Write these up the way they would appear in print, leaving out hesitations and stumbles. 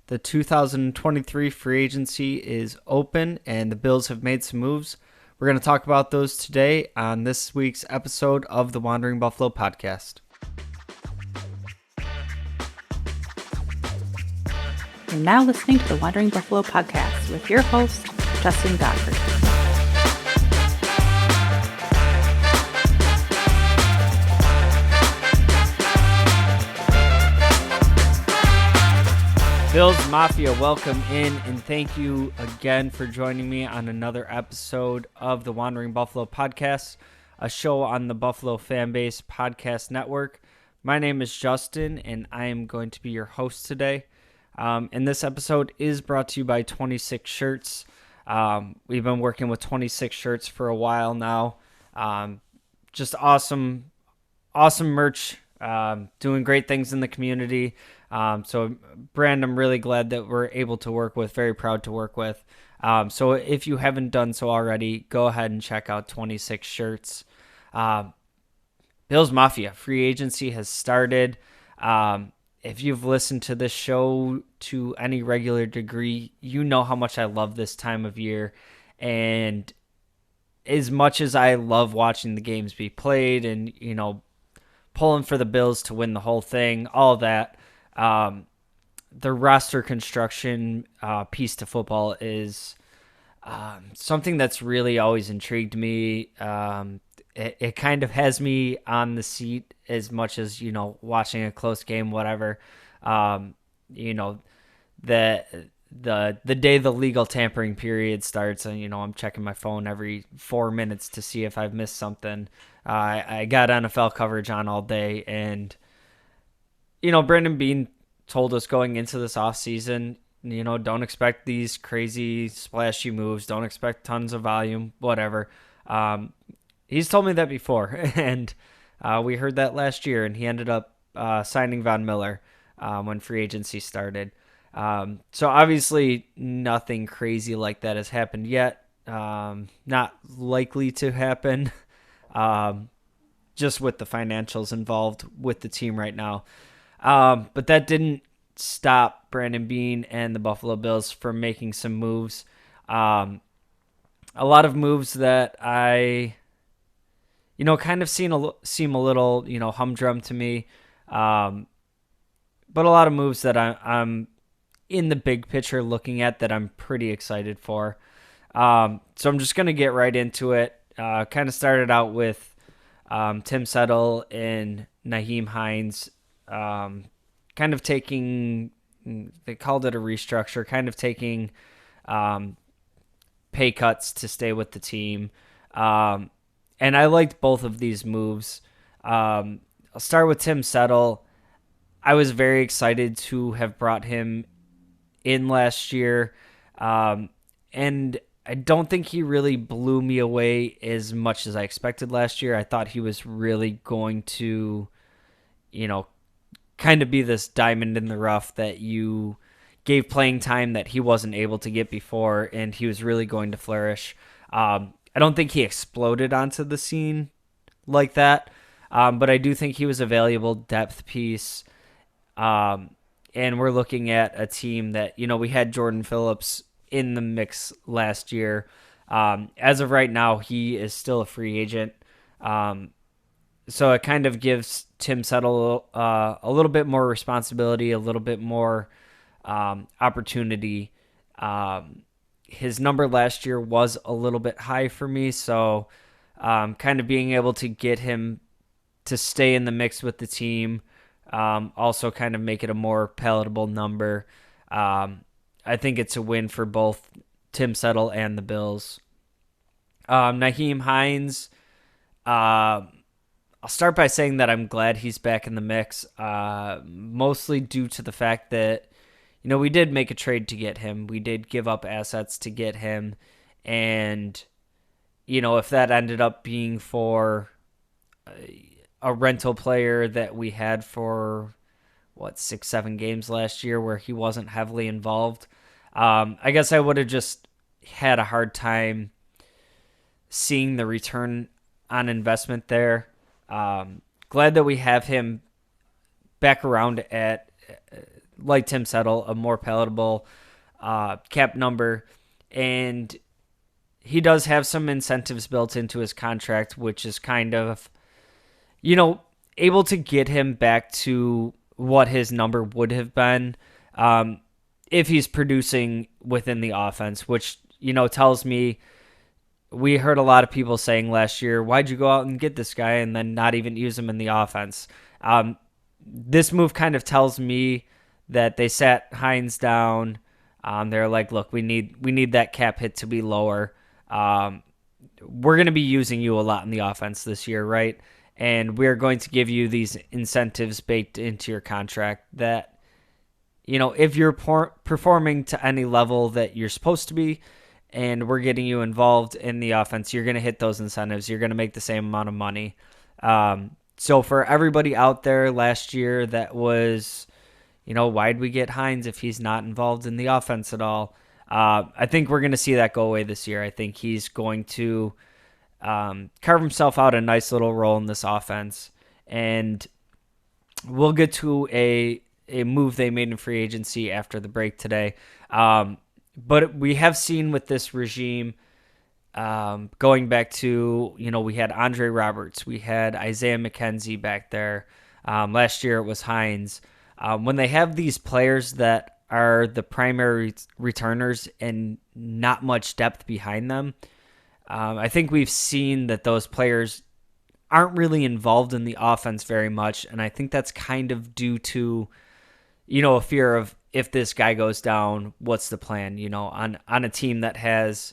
The 2023 free agency is open and the Bills have made some moves. We're going to talk about those today on this week's episode of the Wandering Buffalo podcast. You're now listening to the Wandering Buffalo podcast with your host, Justin Godfrey. Bills Mafia, welcome in, and thank you again for joining me on another episode of the Wandering Buffalo podcast, a show on the Buffalo Fanbase Podcast Network. My name is Justin, and I am going to be your host today. And this episode is brought to you by 26 Shirts. We've been working with 26 Shirts for a while now. Just awesome merch, doing great things in the community. So brand I'm really glad that we're able to work with, very proud to work with. So if you haven't done so already, go ahead and check out 26 Shirts. Bills Mafia, free agency has started. If you've listened to this show to any regular degree, you know how much I love this time of year. And as much as I love watching the games be played and, pulling for the Bills to win the whole thing, all of that, the roster construction piece to football is something that's really always intrigued me. It kind of has me on the seat as much as, watching a close game, whatever. The day the legal tampering period starts, and, I'm checking my phone every 4 minutes to see if I've missed something. I got NFL coverage on all day, and Brandon Beane told us going into this offseason, don't expect these crazy splashy moves. Don't expect tons of volume, whatever. He's told me that before, and we heard that last year, and he ended up signing Von Miller when free agency started. So obviously nothing crazy like that has happened yet. Not likely to happen, just with the financials involved with the team right now. But that didn't stop Brandon Beane and the Buffalo Bills from making some moves. A lot of moves that I, kind of seem a little, humdrum to me. But a lot of moves that I'm in the big picture looking at that I'm pretty excited for. So I'm just going to get right into it. Kind of started out with Tim Settle and Nyheim Hines. Kind of taking, they called it a restructure, kind of taking pay cuts to stay with the team. And I liked both of these moves. I'll start with Tim Settle. I was very excited to have brought him in last year. And I don't think he really blew me away as much as I expected last year. I thought he was really going to, kind of be this diamond in the rough that you gave playing time that he wasn't able to get before, and he was really going to flourish. I don't think he exploded onto the scene like that, but I do think he was a valuable depth piece. And we're looking at a team that, we had Jordan Phillips in the mix last year. As of right now, he is still a free agent. So it kind of gives Tim Settle a little bit more responsibility, a little bit more opportunity. His number last year was a little bit high for me, so kind of being able to get him to stay in the mix with the team, also kind of make it a more palatable number. I think it's a win for both Tim Settle and the Bills. Nyheim Hines, I'll start by saying that I'm glad he's back in the mix, mostly due to the fact that, we did make a trade to get him. We did give up assets to get him. And, if that ended up being for a rental player that we had for, 6-7 games last year where he wasn't heavily involved, I guess I would have just had a hard time seeing the return on investment there. Glad that we have him back around at like Tim Settle, a more palatable cap number. And he does have some incentives built into his contract, which is kind of, able to get him back to what his number would have been if he's producing within the offense, which, tells me we heard a lot of people saying last year, why'd you go out and get this guy and then not even use him in the offense? This move kind of tells me that they sat Hines down. They're like, look, we need that cap hit to be lower. We're going to be using you a lot in the offense this year, right? And we're going to give you these incentives baked into your contract that, if you're performing to any level that you're supposed to be, and we're getting you involved in the offense, you're going to hit those incentives. You're going to make the same amount of money. So for everybody out there last year that was, why'd we get Hines if he's not involved in the offense at all? I think we're going to see that go away this year. I think he's going to carve himself out a nice little role in this offense. And we'll get to a move they made in free agency after the break today. But we have seen with this regime, going back to, we had Andre Roberts, we had Isaiah McKenzie back there. Last year it was Hines. When they have these players that are the primary returners and not much depth behind them, I think we've seen that those players aren't really involved in the offense very much. And I think that's kind of due to, a fear of, if this guy goes down, what's the plan? On a team that has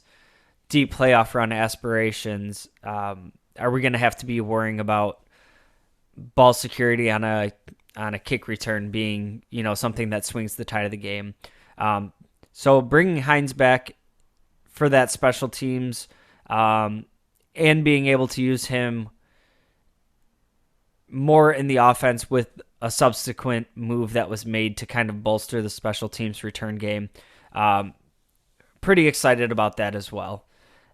deep playoff run aspirations, are we going to have to be worrying about ball security on a kick return being, something that swings the tide of the game? So bringing Hines back for that special teams, and being able to use him more in the offense with a subsequent move that was made to kind of bolster the special teams return game. Pretty excited about that as well.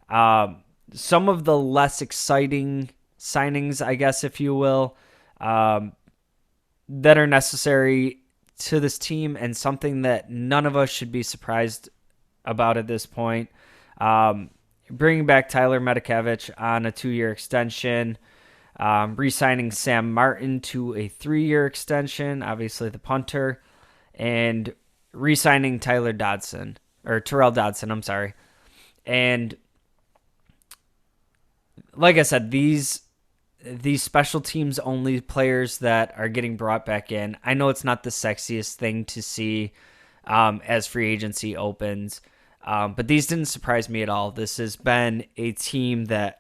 Some of the less exciting signings, I guess, if you will, that are necessary to this team, and something that none of us should be surprised about at this point. Bringing back Tyler Medikevich on a 2-year extension. Re-signing Sam Martin to a 3-year extension, obviously the punter, and re-signing Terrell Dodson, I'm sorry. And like I said, these special teams only players that are getting brought back in, I know it's not the sexiest thing to see as free agency opens, but these didn't surprise me at all. This has been a team that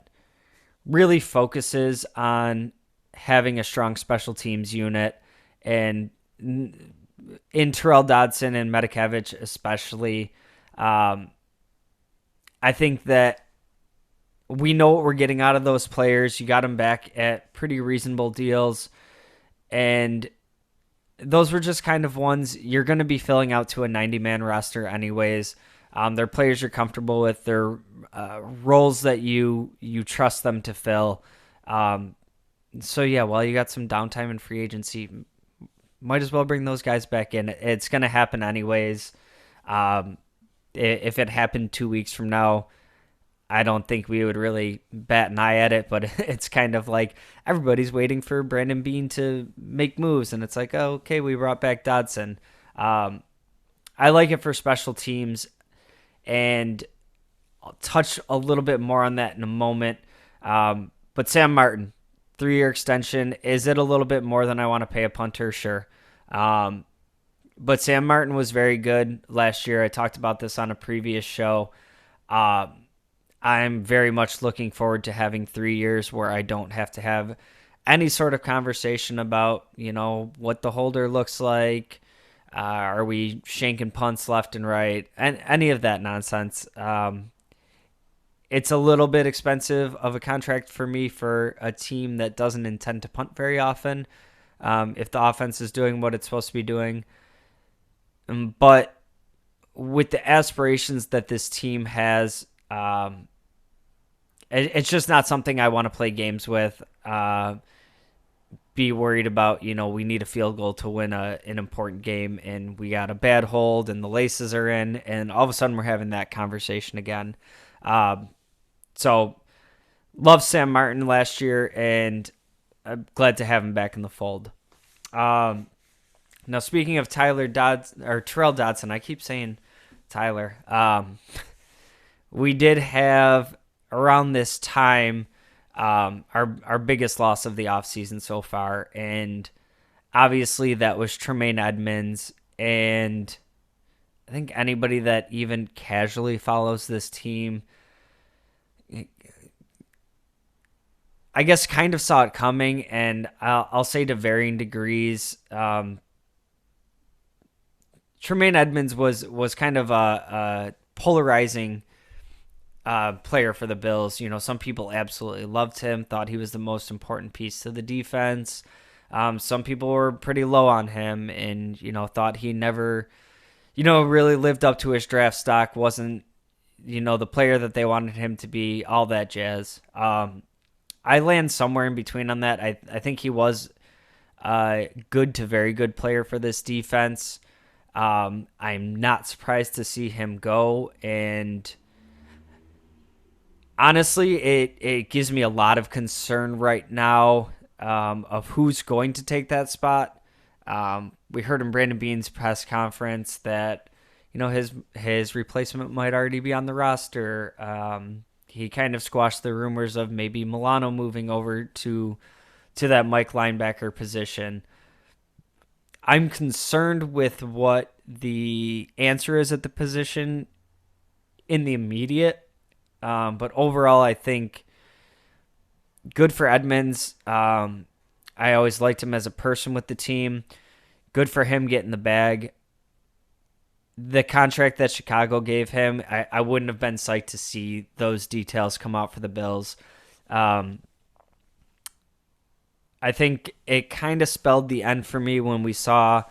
really focuses on having a strong special teams unit, and in Terrell Dodson and Medikevich especially, I think that we know what we're getting out of those players. You got them back at pretty reasonable deals, and those were just kind of ones you're going to be filling out to a 90-man roster anyways. They're players you're comfortable with. They're roles that you trust them to fill. So yeah, while you got some downtime in free agency, might as well bring those guys back in. It's going to happen anyways. If it happened 2 weeks from now, I don't think we would really bat an eye at it, but it's kind of like everybody's waiting for Brandon Beane to make moves, and it's like, oh, okay, we brought back Dodson. I like it for special teams, and I'll touch a little bit more on that in a moment. But Sam Martin, 3-year extension. Is it a little bit more than I want to pay a punter? Sure. But Sam Martin was very good last year. I talked about this on a previous show. I'm very much looking forward to having 3 years where I don't have to have any sort of conversation about, what the holder looks like. Are we shanking punts left and right? And any of that nonsense. It's a little bit expensive of a contract for me for a team that doesn't intend to punt very often, if the offense is doing what it's supposed to be doing. But with the aspirations that this team has, it's just not something I want to play games with. be worried about, we need a field goal to win an important game, and we got a bad hold and the laces are in, and all of a sudden we're having that conversation again. So loved Sam Martin last year, and I'm glad to have him back in the fold. Now, speaking of Terrell Dodson, I keep saying Tyler. We did have around this time our biggest loss of the offseason so far, and obviously that was Tremaine Edmonds. And I think anybody that even casually follows this team, I guess, kind of saw it coming, and I'll say to varying degrees. Tremaine Edmonds was kind of a polarizing player for the Bills. Some people absolutely loved him, thought he was the most important piece to the defense. Some people were pretty low on him, and thought he never, really lived up to his draft stock. Wasn't the player that they wanted him to be. All that jazz. I land somewhere in between on that. I think he was a good to very good player for this defense. I'm not surprised to see him go, and honestly, it gives me a lot of concern right now of who's going to take that spot. We heard in Brandon Beane's press conference that his replacement might already be on the roster. He kind of squashed the rumors of maybe Milano moving over to that Mike linebacker position. I'm concerned with what the answer is at the position in the immediate. But overall, I think good for Edmonds. I always liked him as a person with the team. Good for him getting the bag. The contract that Chicago gave him, I wouldn't have been psyched to see those details come out for the Bills. I think it kind of spelled the end for me when we saw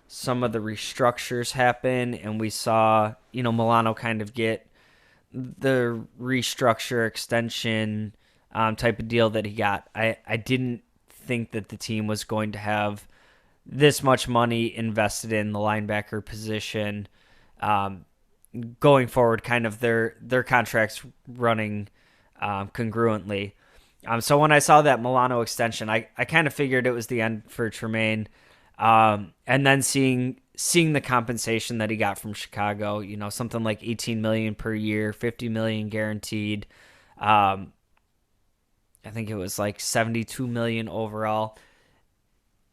some of the restructures happen, and we saw, Milano kind of get the restructure extension type of deal that he got. I didn't think that the team was going to have this much money invested in the linebacker position going forward, kind of their contracts running congruently. So when I saw that Milano extension, I kind of figured it was the end for Tremaine. And then seeing the compensation that he got from Chicago, something like $18 million per year, $50 million guaranteed. I think it was like $72 million overall.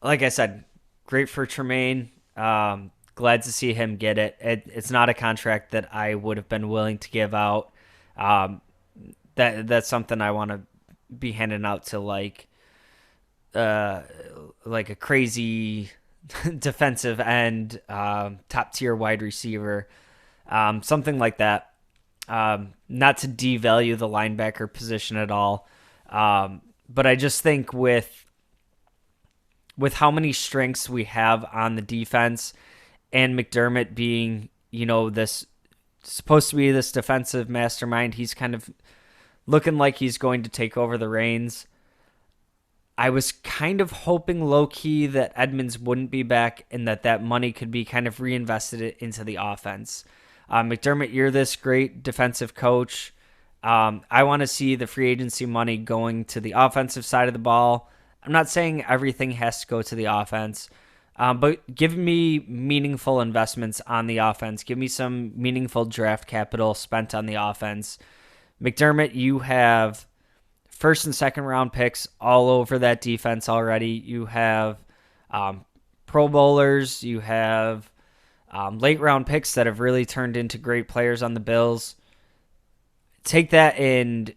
Like I said, great for Tremaine. Glad to see him get it. It's not a contract that I would have been willing to give out. That's something I want to be handing out to like a crazy defensive end, top tier wide receiver, something like that. Not to devalue the linebacker position at all, but I just think with how many strengths we have on the defense, and McDermott being this supposed to be this defensive mastermind, he's kind of looking like he's going to take over the reins. I was kind of hoping low-key that Edmonds wouldn't be back and that money could be kind of reinvested into the offense. McDermott, you're this great defensive coach. I want to see the free agency money going to the offensive side of the ball. I'm not saying everything has to go to the offense, but give me meaningful investments on the offense. Give me some meaningful draft capital spent on the offense. McDermott, you have first and second round picks all over that defense already. You have Pro Bowlers. You have late round picks that have really turned into great players on the Bills. Take that and,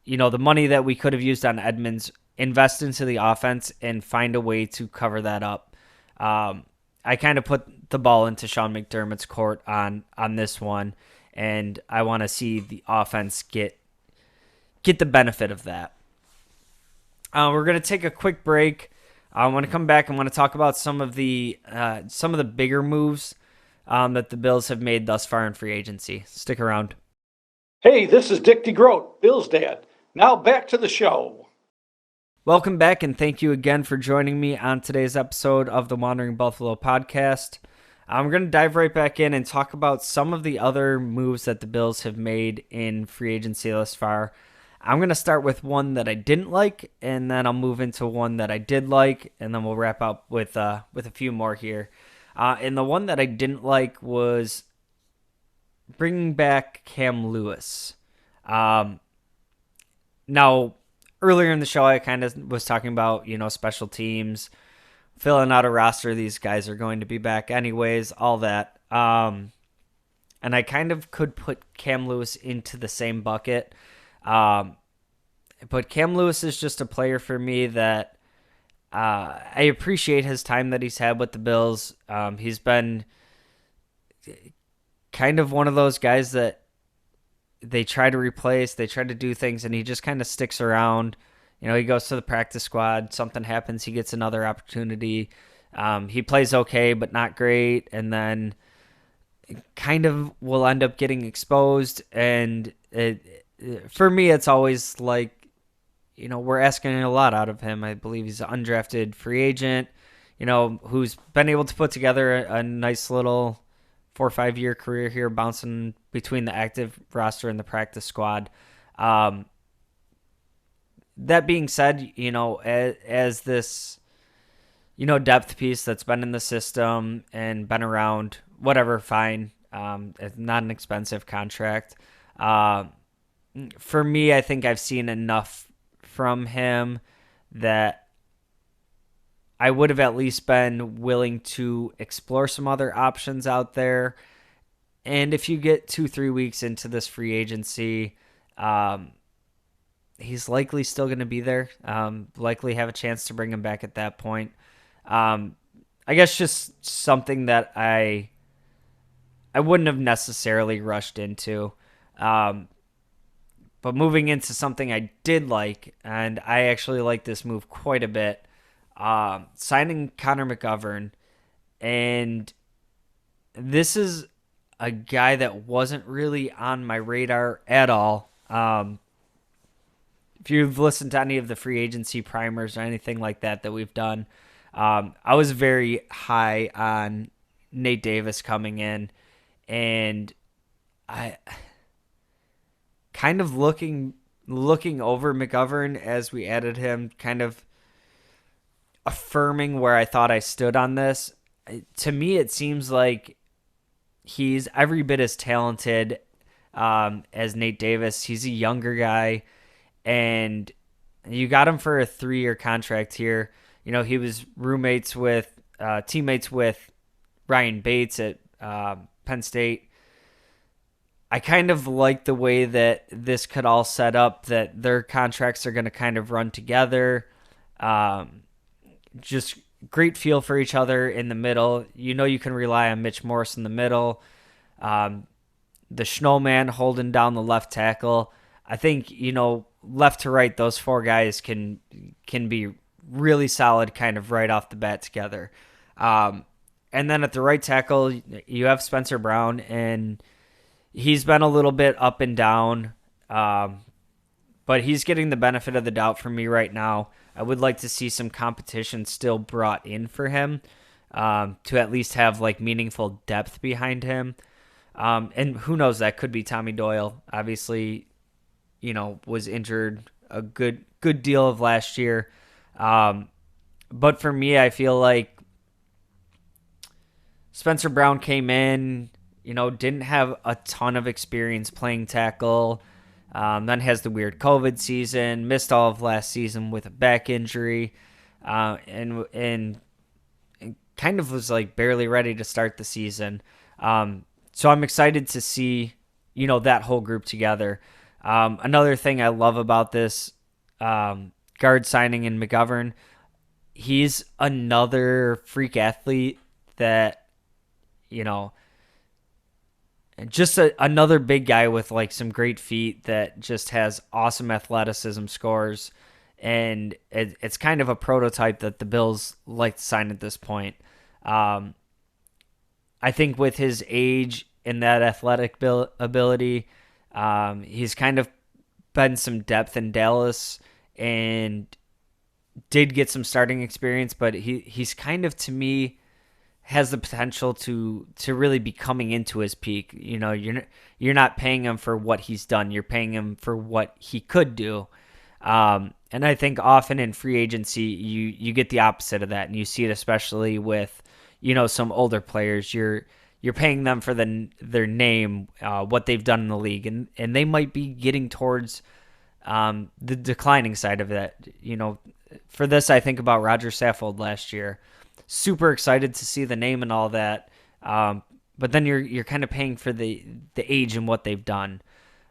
the money that we could have used on Edmonds, invest into the offense and find a way to cover that up. I kind of put the ball into Sean McDermott's court on this one, and I want to see the offense get the benefit of that. We're going to take a quick break. I want to come back and want to talk about some of the bigger moves that the Bills have made thus far in free agency. Stick around. Hey, this is Dick DeGroat, Bill's dad. Now back to the show. Welcome back, and thank you again for joining me on today's episode of the Wandering Buffalo podcast. I'm going to dive right back in and talk about some of the other moves that the Bills have made in free agency thus far. I'm going to start with one that I didn't like, and then I'll move into one that I did like, and then we'll wrap up with a few more here. And the one that I didn't like was bringing back Cam Lewis. Um, Now, earlier in the show, I kind of was talking about, special teams, filling out a roster. These guys are going to be back anyways, all that. And I kind of could put Cam Lewis into the same bucket. But Cam Lewis is just a player for me that I appreciate his time that he's had with the Bills. He's been kind of one of those guys that they try to replace, they try to do things, and he just kind of sticks around. He goes to the practice squad, something happens, he gets another opportunity. He plays okay, but not great, and then kind of will end up getting exposed. And for me, it's always like, we're asking a lot out of him. I believe he's an undrafted free agent, who's been able to put together a nice little 4 or 5 year career here, bouncing between the active roster and the practice squad. That being said, as this, depth piece that's been in the system and been around, whatever, fine. It's not an expensive contract. For me, I think I've seen enough from him that I would have at least been willing to explore some other options out there. And if you get 2-3 weeks into this free agency, he's likely still going to be there. Likely have a chance to bring him back at that point. I guess just something that I wouldn't have necessarily rushed into. But moving into something I did like, and I actually like this move quite a bit, signing Connor McGovern. And this is a guy that wasn't really on my radar at all. If you've listened to any of the free agency primers or anything like that we've done, I was very high on Nate Davis coming in, and I kind of looking over McGovern as we added him, kind of affirming where I thought I stood on this. To me, it seems like he's every bit as talented as Nate Davis. He's a younger guy, and you got him for a 3-year contract here. He was teammates with Ryan Bates at Penn State. I kind of like the way that this could all set up, that their contracts are going to kind of run together. Just great feel for each other in the middle. You can rely on Mitch Morse in the middle. The Snowman holding down the left tackle. I think, left to right, those four guys can be really solid kind of right off the bat together. And then at the right tackle, you have Spencer Brown, and he's been a little bit up and down, but he's getting the benefit of the doubt from me right now. I would like to see some competition still brought in for him, to at least have like meaningful depth behind him. And who knows, that could be Tommy Doyle. Obviously, was injured a good deal of last year. But for me, I feel like Spencer Brown came in, didn't have a ton of experience playing tackle. Then has the weird COVID season, missed all of last season with a back injury, and kind of was like barely ready to start the season. So I'm excited to see, that whole group together. Another thing I love about this guard signing in McGovern, he's another freak athlete that, just another big guy with like some great feet that just has awesome athleticism scores. And it's kind of a prototype that the Bills like to sign at this point. I think with his age and that athletic ability, he's kind of been some depth in Dallas, and did get some starting experience, but he's kind of, to me, has the potential to really be coming into his peak. You're not paying him for what he's done. You're paying him for what he could do. And I think often in free agency, you get the opposite of that, and you see it especially with some older players. You're paying them for their name, what they've done in the league, and they might be getting towards the declining side of that. For this, I think about Roger Saffold last year. Super excited to see the name and all that, but then you're kind of paying for the age and what they've done.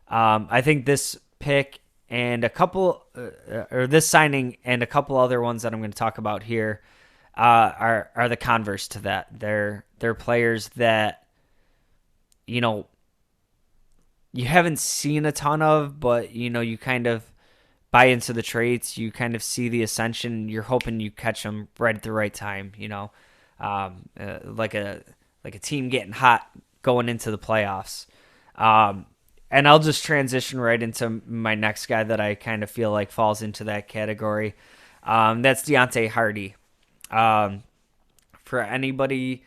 I think this pick and or this signing and a couple other ones that I'm going to talk about here are the converse to that. They're players that you haven't seen a ton of, but you kind of buy into the traits. You kind of see the ascension. You're hoping you catch them right at the right time. Like a team getting hot going into the playoffs. And I'll just transition right into my next guy that I kind of feel like falls into that category. That's Deontay Hardy. For anybody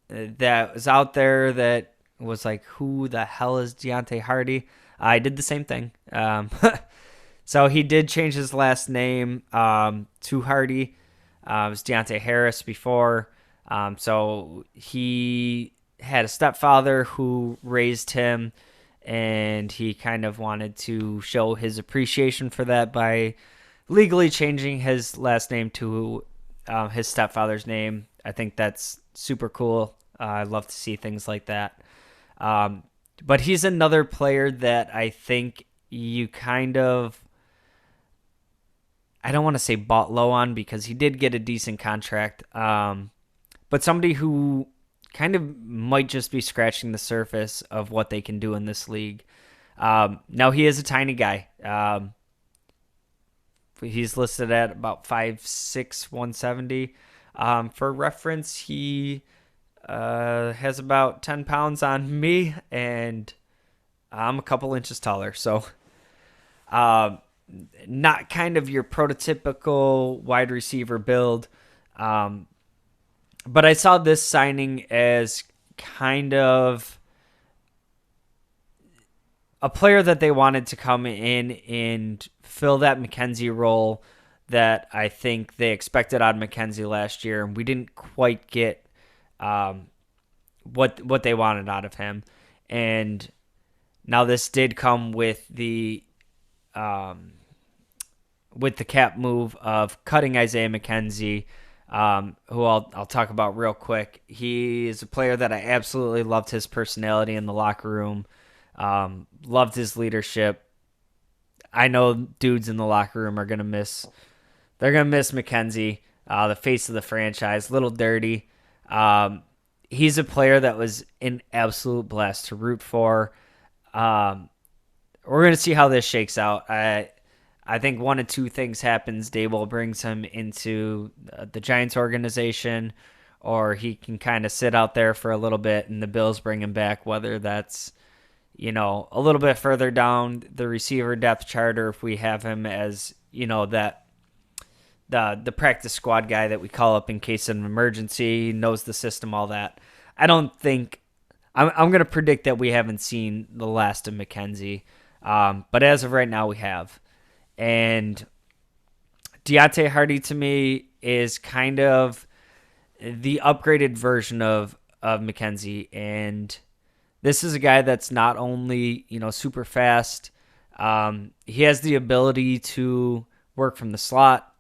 that was out there that was like, who the hell is Deontay Hardy? I did the same thing. So he did change his last name to Hardy. It was Deontay Harris before. So he had a stepfather who raised him, and he kind of wanted to show his appreciation for that by legally changing his last name to his stepfather's name. I think that's super cool. I love to see things like that. But he's another player that I think you kind of, I don't want to say bought low on, because he did get a decent contract. But somebody who kind of might just be scratching the surface of what they can do in this league. Now, he is a tiny guy. He's listed at about 5'6", 170. For reference, he has about 10 pounds on me, and I'm a couple inches taller. So not kind of your prototypical wide receiver build. But I saw this signing as kind of a player that they wanted to come in and fill that McKenzie role that I think they expected out of McKenzie last year, and we didn't quite get what they wanted out of him. And now this did come with the cap move of cutting Isaiah McKenzie, who I'll talk about real quick. He is a player that I absolutely loved his personality in the locker room. Loved his leadership. I know dudes in the locker room are gonna miss. They're gonna miss McKenzie, the face of the franchise. Little dirty. He's a player that was an absolute blast to root for. We're gonna see how this shakes out. I think one of two things happens. Daboll brings him into the Giants organization, or he can kind of sit out there for a little bit and the Bills bring him back, whether that's, a little bit further down the receiver depth chart, or if we have him as, that the practice squad guy that we call up in case of an emergency, knows the system, all that. I don't think I'm going to predict that we haven't seen the last of McKenzie. But as of right now, we have. And Deontay Hardy, to me, is kind of the upgraded version of McKenzie. And this is a guy that's not only, super fast. He has the ability to work from the slot.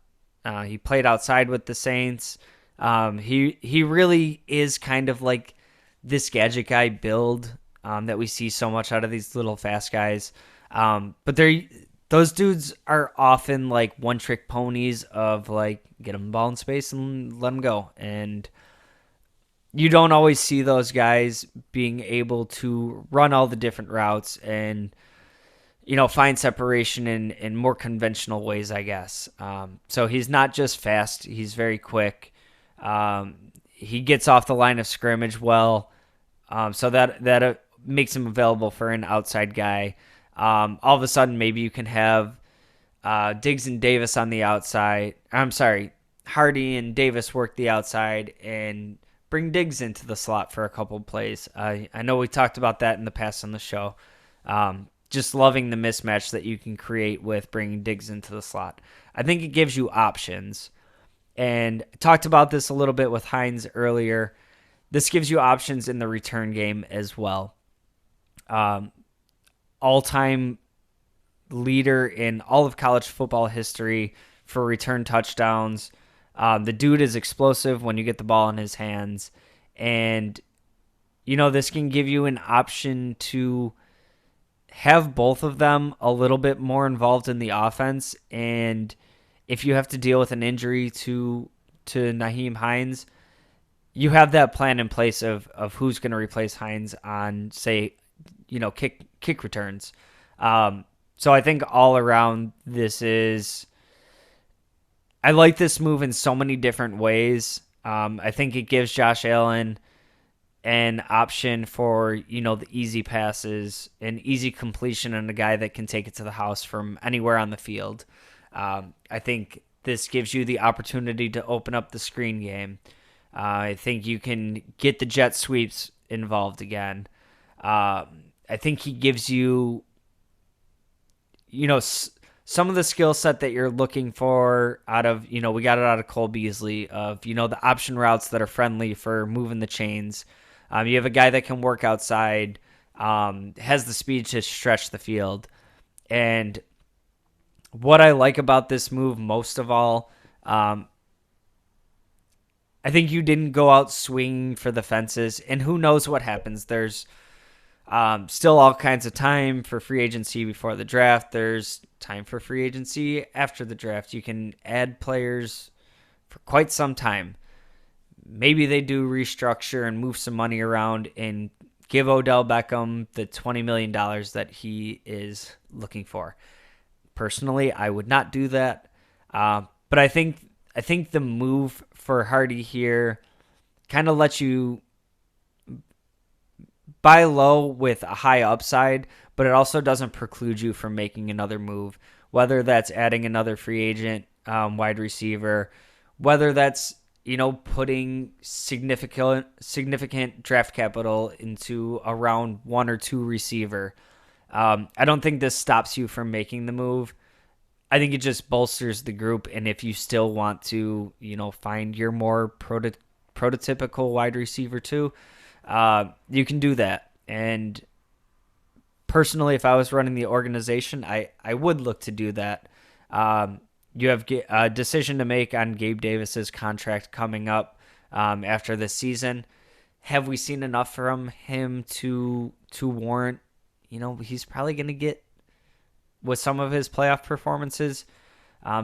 He played outside with the Saints. He really is kind of like this gadget guy build that we see so much out of these little fast guys. But those dudes are often like one-trick ponies of like, get them the ball in space and let them go. And you don't always see those guys being able to run all the different routes and, find separation in more conventional ways, I guess. So he's not just fast. He's very quick. He gets off the line of scrimmage well. So that makes him available for an outside guy. All of a sudden, maybe you can have Diggs and Davis on the outside. I'm sorry, Hardy and Davis work the outside and bring Diggs into the slot for a couple plays. I know we talked about that in the past on the show. Just loving the mismatch that you can create with bringing Diggs into the slot. I think it gives you options. And I talked about this a little bit with Hines earlier. This gives you options in the return game as well. All-time leader in all of college football history for return touchdowns. The dude is explosive when you get the ball in his hands. And, this can give you an option to have both of them a little bit more involved in the offense. And if you have to deal with an injury to Nyheim Hines, you have that plan in place of who's going to replace Hines on, say, kick returns. So I think all around I like this move in so many different ways. I think it gives Josh Allen an option for, the easy passes, an easy completion, and a guy that can take it to the house from anywhere on the field. I think this gives you the opportunity to open up the screen game. I think you can get the jet sweeps involved again. I think he gives you, some of the skill set that you're looking for out of, we got it out of Cole Beasley of, the option routes that are friendly for moving the chains. You have a guy that can work outside, has the speed to stretch the field. And what I like about this move most of all, I think you didn't go out swinging for the fences, and who knows what happens. There's still all kinds of time for free agency before the draft. There's time for free agency after the draft. You can add players for quite some time. Maybe they do restructure and move some money around and give Odell Beckham the $20 million that he is looking for. Personally, I would not do that. But I think the move for Hardy here kind of lets you buy low with a high upside, but it also doesn't preclude you from making another move, whether that's adding another free agent wide receiver, whether that's putting significant draft capital into a round 1 or 2 receiver. I don't think this stops you from making the move. I think it just bolsters the group, and if you still want to, find your more prototypical wide receiver too, you can do that. And personally, if I was running the organization, I would look to do that. You have a decision to make on Gabe Davis's contract coming up after this season. Have we seen enough from him to warrant, he's probably going to get, with some of his playoff performances,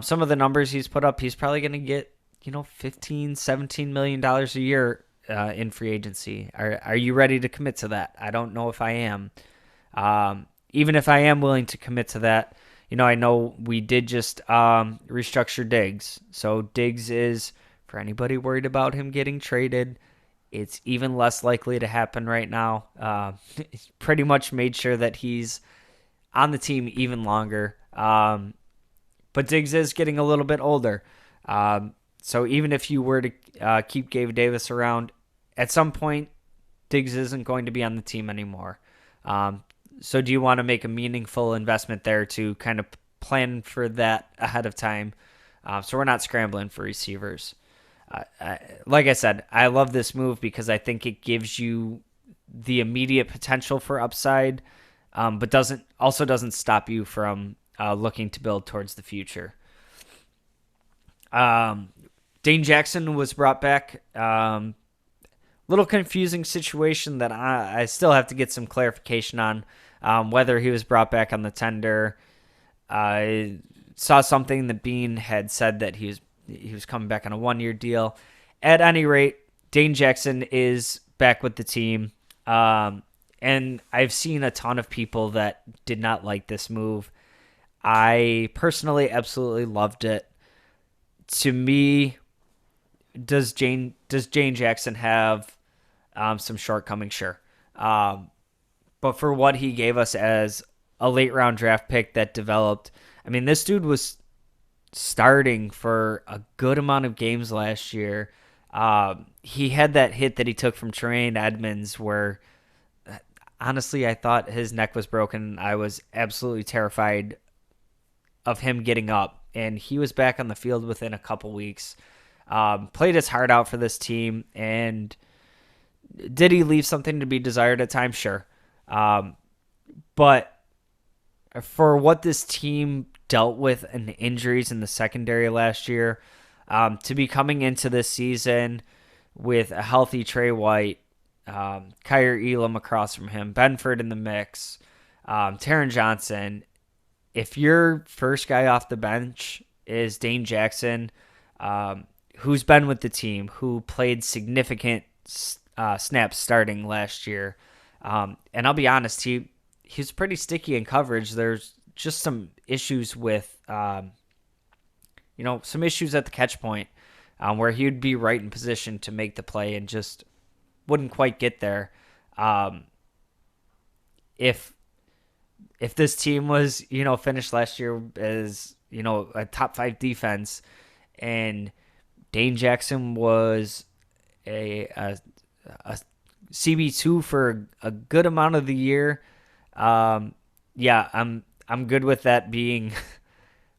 some of the numbers he's put up, he's probably going to get, $15-17 million a year in free agency. Are you ready to commit to that? I don't know if I am. Even if I am willing to commit to that, I know we did just restructure Diggs. So Diggs is, for anybody worried about him getting traded, it's even less likely to happen right now. It's pretty much made sure that he's on the team even longer. But Diggs is getting a little bit older. So even if you were to keep Gabe Davis around, at some point, Diggs isn't going to be on the team anymore. So do you want to make a meaningful investment there to kind of plan for that ahead of time? So we're not scrambling for receivers. Like I said, I love this move because I think it gives you the immediate potential for upside, but doesn't stop you from looking to build towards the future. Dane Jackson was brought back. Little confusing situation that I still have to get some clarification on. Whether he was brought back on the tender. I saw something that Bean had said that he was coming back on a 1-year deal. At any rate, Dane Jackson is back with the team. And I've seen a ton of people that did not like this move. I personally absolutely loved it. To me, does Jane Jackson have some shortcomings? Sure. But for what he gave us as a late round draft pick that developed. I mean, this dude was starting for a good amount of games last year. He had that hit that he took from Tremaine Edmonds where honestly I thought his neck was broken. I was absolutely terrified of him getting up, and he was back on the field within a couple weeks. Played his heart out for this team, and did he leave something to be desired at times? Sure. But for what this team dealt with and the injuries in the secondary last year, to be coming into this season with a healthy Trey White, Kyer Elam across from him, Benford in the mix, Taron Johnson. If your first guy off the bench is Dane Jackson, who's been with the team, who played significant snaps starting last year, and I'll be honest, he's pretty sticky in coverage. There's just some issues with, some issues at the catch point where he would be right in position to make the play and just wouldn't quite get there. If this team was, finished last year as, a top 5 defense and Dane Jackson was a CB2 for a good amount of the year, I'm good with that being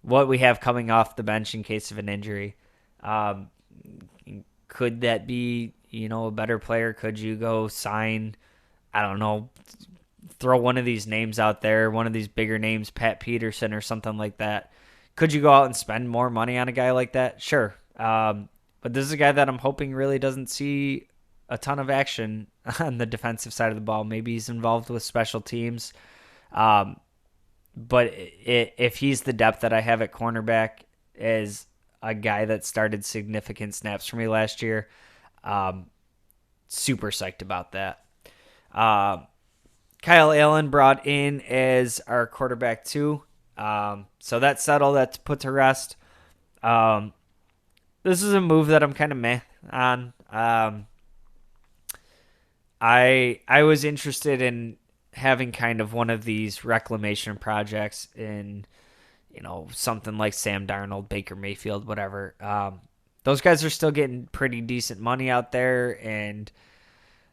what we have coming off the bench in case of an injury. Could that be, a better player? Could you go sign, I don't know, throw one of these names out there, one of these bigger names, Pat Peterson or something like that? Could you go out and spend more money on a guy like that? Sure. But this is a guy that I'm hoping really doesn't see a ton of action on the defensive side of the ball. Maybe he's involved with special teams. But if he's the depth that I have at cornerback as a guy that started significant snaps for me last year, super psyched about that. Kyle Allen brought in as our quarterback too. So that's settled. That's put to rest. This is a move that I'm kind of meh on. I was interested in having kind of one of these reclamation projects in, something like Sam Darnold, Baker Mayfield, whatever. Those guys are still getting pretty decent money out there, and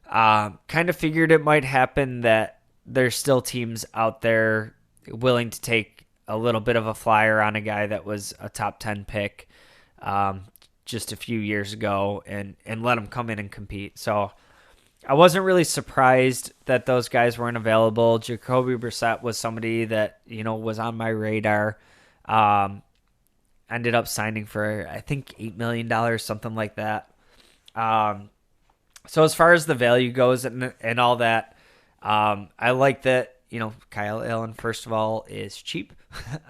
kind of figured it might happen that there's still teams out there willing to take a little bit of a flyer on a guy that was a top 10 pick just a few years ago and let him come in and compete. So I wasn't really surprised that those guys weren't available. Jacoby Brissett was somebody that, was on my radar. Ended up signing for, I think, $8 million, something like that. So as far as the value goes and all that, I like that, Kyle Allen, first of all, is cheap.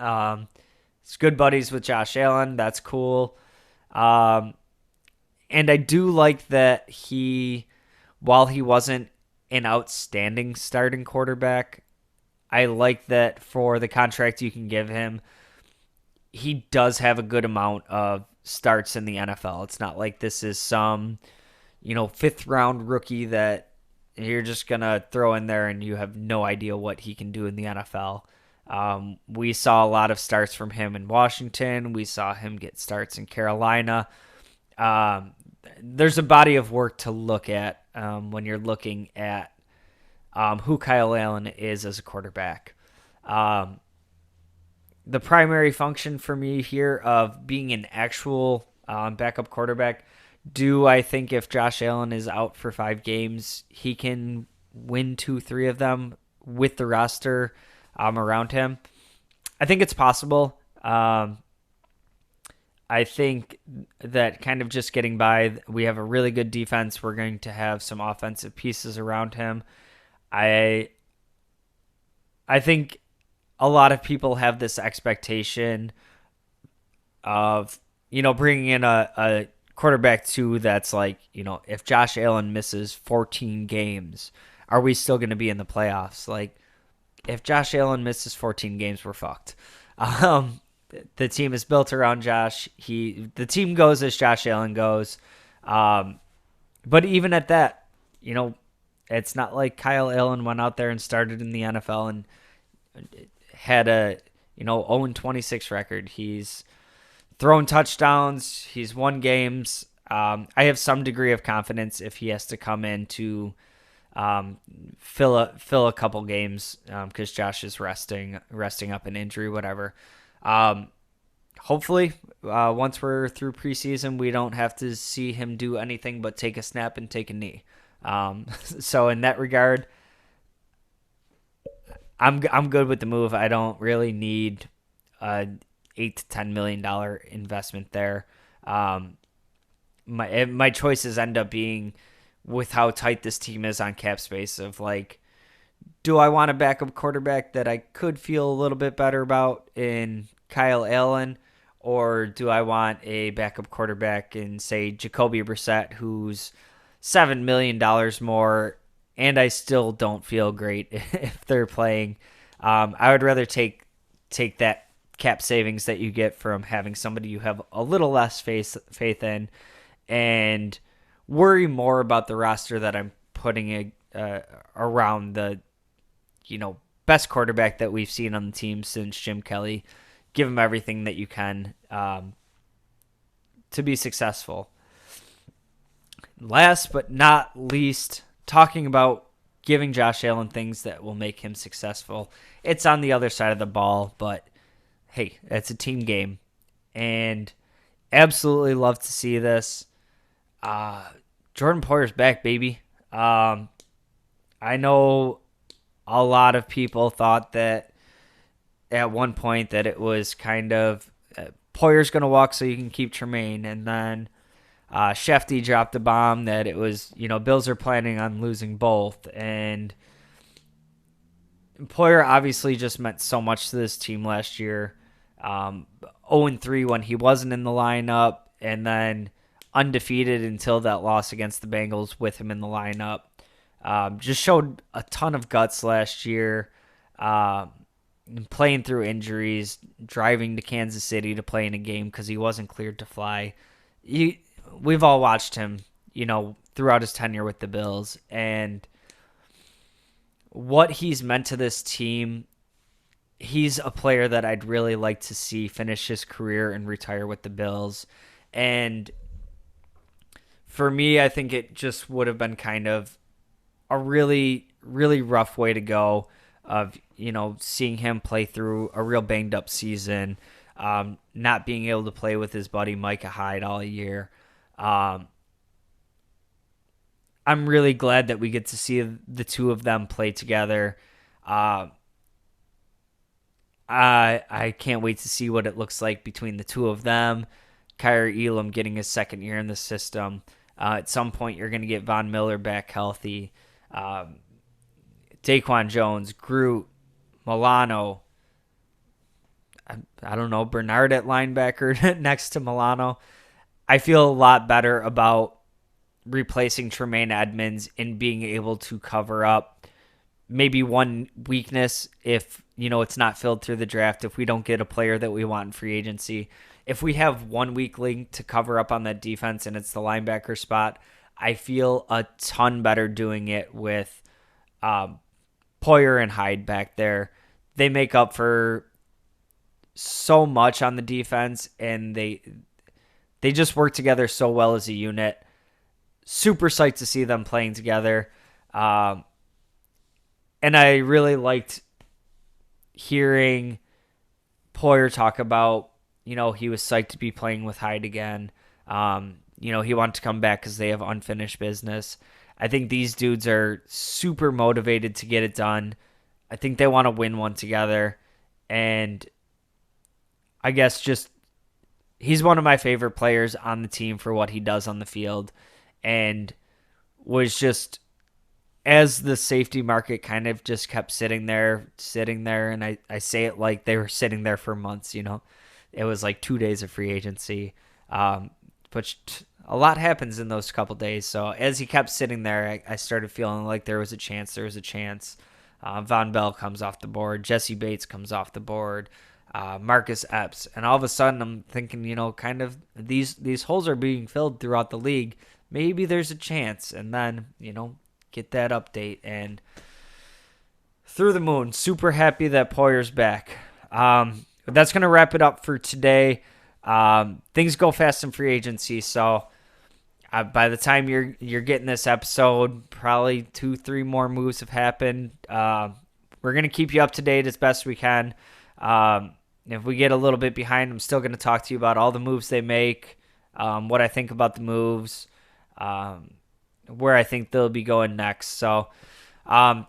It's good buddies with Josh Allen. That's cool. And I do like that while he wasn't an outstanding starting quarterback, I like that for the contract you can give him, he does have a good amount of starts in the NFL. It's not like this is some, 5th round rookie that you're just going to throw in there and you have no idea what he can do in the NFL. We saw a lot of starts from him in Washington. We saw him get starts in Carolina. There's a body of work to look at when you're looking at who Kyle Allen is as a quarterback. The primary function for me here of being an actual backup quarterback, do I think if Josh Allen is out for 5 games, he can win 2-3 of them with the roster around him? I think it's possible. I think that kind of just getting by, we have a really good defense. We're going to have some offensive pieces around him. I think a lot of people have this expectation of, bringing in a quarterback too that's like, if Josh Allen misses 14 games, are we still going to be in the playoffs? Like, if Josh Allen misses 14 games, we're fucked. The team is built around Josh. The team goes as Josh Allen goes. But even at that, it's not like Kyle Allen went out there and started in the NFL and had a 0-26 record. He's thrown touchdowns. He's won games. I have some degree of confidence if he has to come in to fill a couple games because Josh is resting up an injury, whatever. Hopefully, once we're through preseason, we don't have to see him do anything but take a snap and take a knee. So in that regard, I'm good with the move. I don't really need a $8 to $10 million investment there. My choices end up being with how tight this team is on cap space. Of like, do I want a backup quarterback that I could feel a little bit better about in Kyle Allen, or do I want a backup quarterback in, say, Jacoby Brissett, who's $7 million more, and I still don't feel great if they're playing. I would rather take that cap savings that you get from having somebody you have a little less faith in, and worry more about the roster that I'm putting around the best quarterback that we've seen on the team since Jim Kelly. Give him everything that you can to be successful. Last but not least, talking about giving Josh Allen things that will make him successful. It's on the other side of the ball, but hey, it's a team game. And absolutely love to see this. Jordan Poyer's back, baby. I know a lot of people thought that at one point that it was kind of Poyer's going to walk so you can keep Tremaine. And then Shefty dropped a bomb that it was, Bills are planning on losing both. And Poyer obviously just meant so much to this team last year. 0-3 when he wasn't in the lineup, and then undefeated until that loss against the Bengals with him in the lineup. Just showed a ton of guts last year, playing through injuries, driving to Kansas City to play in a game because he wasn't cleared to fly. We've all watched him, throughout his tenure with the Bills, and what he's meant to this team. He's a player that I'd really like to see finish his career and retire with the Bills. And for me, I think it just would have been kind of a really, really rough way to go of, seeing him play through a real banged up season, not being able to play with his buddy Micah Hyde all year. I'm really glad that we get to see the two of them play together. I can't wait to see what it looks like between the two of them. Kyrie Elam getting his second year in the system. At some point, you're going to get Von Miller back healthy. Daquan Jones, Groot, Milano. I don't know, Bernard at linebacker next to Milano. I feel a lot better about replacing Tremaine Edmonds and being able to cover up maybe one weakness if it's not filled through the draft, if we don't get a player that we want in free agency. If we have one weak link to cover up on that defense and it's the linebacker spot, I feel a ton better doing it with Poyer and Hyde back there. They make up for so much on the defense, and they just work together so well as a unit. Super psyched to see them playing together. And I really liked hearing Poyer talk about, he was psyched to be playing with Hyde again. He wanted to come back because they have unfinished business. I think these dudes are super motivated to get it done. I think they want to win one together. And I guess just he's one of my favorite players on the team for what he does on the field, and was just, as the safety market kind of just kept sitting there, and I say it like they were sitting there for months, It was like 2 days of free agency. But a lot happens in those couple days. So as he kept sitting there, I started feeling like there was a chance. Von Bell comes off the board. Jesse Bates comes off the board. Marcus Epps. And all of a sudden I'm thinking, kind of these holes are being filled throughout the league. Maybe there's a chance. And then, get that update. And through the moon. Super happy that Poyer's back. That's going to wrap it up for today. Things go fast in free agency, so by the time you're getting this episode, probably 2-3 more moves have happened. We're going to keep you up to date as best we can. If we get a little bit behind, I'm still going to talk to you about all the moves they make, what I think about the moves, where I think they'll be going next. So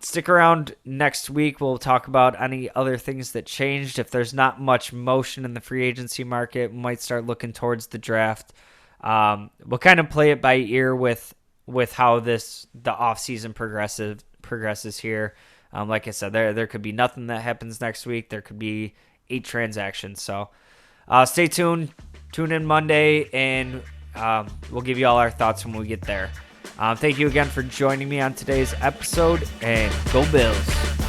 stick around next week. We'll talk about any other things that changed. If there's not much motion in the free agency market, we might start looking towards the draft. We'll kind of play it by ear with how the offseason progresses here. Like I said, there could be nothing that happens next week. There could be 8 transactions. So stay tuned. Tune in Monday, and we'll give you all our thoughts when we get there. Thank you again for joining me on today's episode, and go Bills.